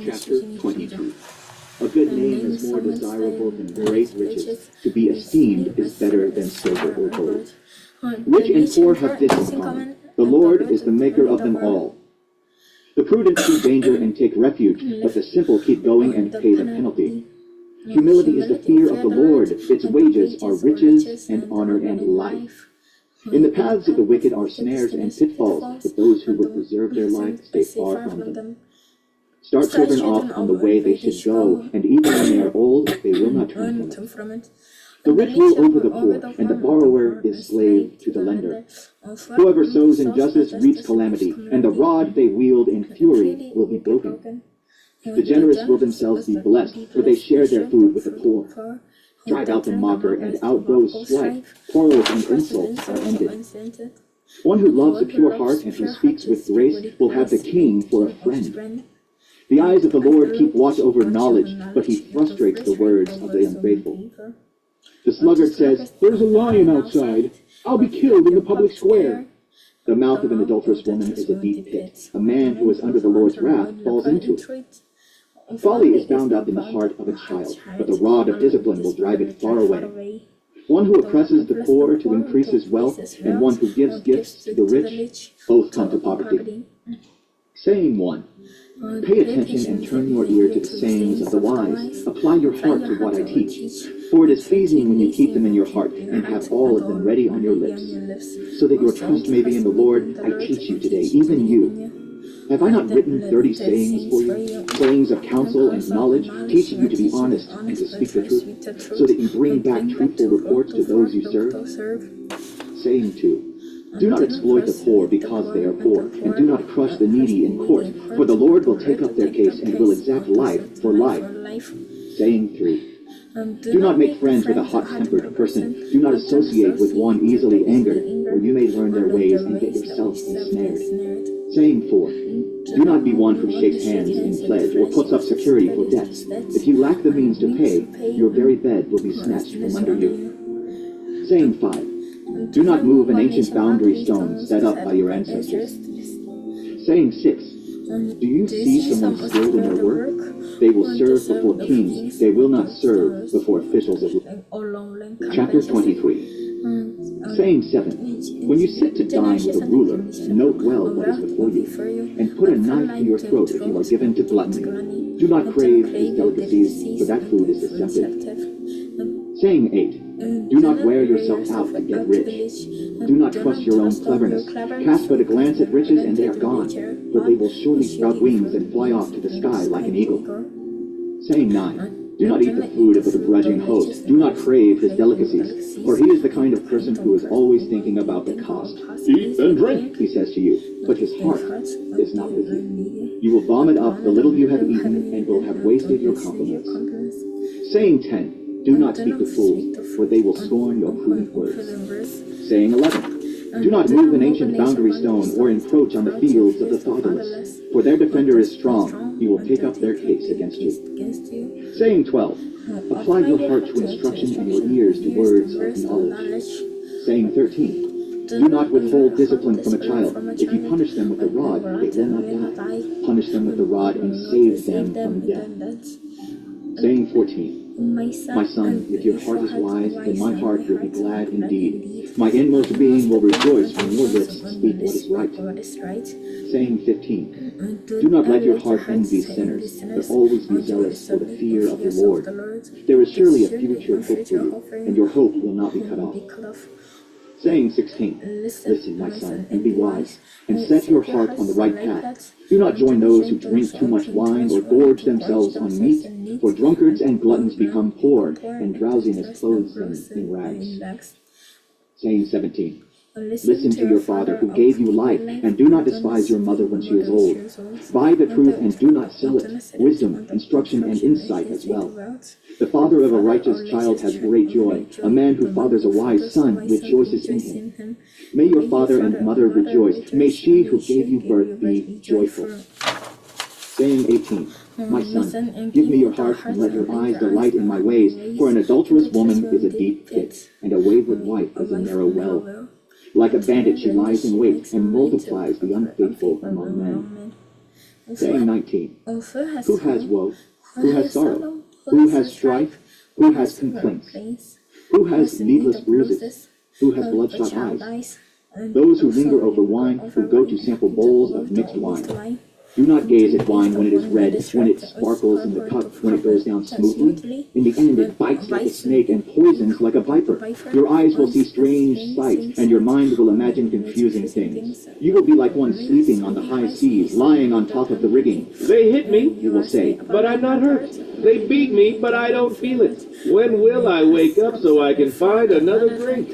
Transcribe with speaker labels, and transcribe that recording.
Speaker 1: Chapter 22. A good name is more desirable than great riches. To be esteemed is better than silver or gold. Rich and poor have this in common: the Lord is the maker of them all. The prudent see danger and take refuge, but the simple keep going and pay the penalty. Humility is the fear of the Lord. Its wages are riches and honor and life. In the paths of the wicked are snares and pitfalls, but those who would preserve their life stay far from them. Start children off on the way they should go, and even when they are old, they will not turn from it. The rich rule over the poor, and the borrower is slave to the lender. Whoever sows injustice reaps calamity, and the rod they wield in fury will be broken. The generous will themselves be blessed, for they share their food with the poor. Drive out the mocker, and out goes strife. Quarrels and insults are ended. One who loves a pure heart and who speaks with grace will have the king for a friend. The eyes of the Lord keep watch over knowledge, but he frustrates the words of the unfaithful. The sluggard says, "There's a lion outside. I'll be killed in the public square." The mouth of an adulterous woman is a deep pit. A man who is under the Lord's wrath falls into it. Folly is bound up in the heart of a child, but the rod of discipline will drive it far away. One who oppresses the poor to increase his wealth, and one who gives gifts to the rich, both come to poverty. Saying 1. Pay attention and turn your ear to the sayings of the wise. Apply your heart to what I teach. For it is pleasing when you keep them in your heart and have all of them ready on your lips. So that your trust may be in the Lord, I teach you today, even you. Have I not written 30 sayings for you? Sayings of counsel and knowledge, teaching you to be honest and to speak the truth, so that you bring back truthful reports to those you serve? Saying 2. Do not exploit the poor because they are poor, and do not crush the needy in court, for the Lord will take up their case and will exact life for life. Saying 3. Do not make friends with a hot-tempered person. Do not associate with one easily angered, or you may learn their ways and get yourself ensnared. Saying 4. Do not be one who shakes hands in pledge or puts up security for debts. If you lack the means to pay, your very bed will be snatched from under you. Saying 5. Do not move an ancient boundary stone set up by your ancestors. Saying 6. Do you see someone skilled in their work? They will serve before kings. They will not serve before officials of law. Chapter 23. Saying 7. When you sit to dine with a ruler, note well what is before you, and put a knife to your throat if you are given to gluttony. Do not crave his delicacies, for that food is deceptive. Saying 8. Do not wear yourself out to get rich. Do not trust your own cleverness. Cast but a glance at riches and they are gone, for they will surely sprout wings and fly off to the sky like an eagle. Saying 9. Do not eat the food of a begrudging host. Do not crave his delicacies, for he is the kind of person who is always thinking about the cost. Eat and drink, he says to you, but his heart is not with you. You will vomit up the little you have eaten and will have wasted your compliments. Saying 10. Do not speak to fools, for they will scorn your prudent words. Saying 11. Do not move an ancient boundary stone or encroach on the fields of the fatherless, for their defender is strong, he will take up their case against you. Saying 12. Apply your heart to instruction and your ears to words of knowledge. Saying 13. Do not withhold discipline from a child. If you punish them with the rod, they will not die. Punish them with the rod and save them from death. Saying 14. My son, if your heart is wise, then my heart will be glad indeed. My inmost being will rejoice when your lips speak what is right. Saying 15. Do not let your heart envy sinners, but always be zealous for the fear of the Lord. There is surely a future hope for you, and your hope will not be cut off. Saying 16. Listen, my son, and be wise, and set your heart on the right path. Do not join those who drink too much wine or gorge themselves on meat, for drunkards and gluttons become poor, and drowsiness clothes them in rags. Saying 17. Listen to your father who gave you life, and do not despise your mother when she is old. Buy the truth and do not sell it, wisdom, instruction, and insight as well. The father of a righteous child has great joy. A man who fathers a wise son rejoices in him. May your father and mother rejoice. May she who gave you birth be joyful. Saying 18. My son, give me your heart and let your eyes delight in my ways, for an adulterous woman is a deep pit, and a wayward wife is a narrow well. Like a bandit she lies in wait and multiplies the unfaithful among men. Saying 19. Who has woe? Who has sorrow? Who has strife? Who has complaints? Who has needless bruises? Who has bloodshot eyes? Those who linger over wine, who go to sample bowls of mixed wine. Do not gaze at wine when it is red, when it sparkles in the cup, when it goes down smoothly. In the end it bites like a snake and poisons like a viper. Your eyes will see strange sights, and your mind will imagine confusing things. You will be like one sleeping on the high seas, lying on top of the rigging.
Speaker 2: They hit me,
Speaker 1: You will say,
Speaker 2: but I'm not hurt. They beat me, but I don't feel it. When will I wake up so I can find another drink?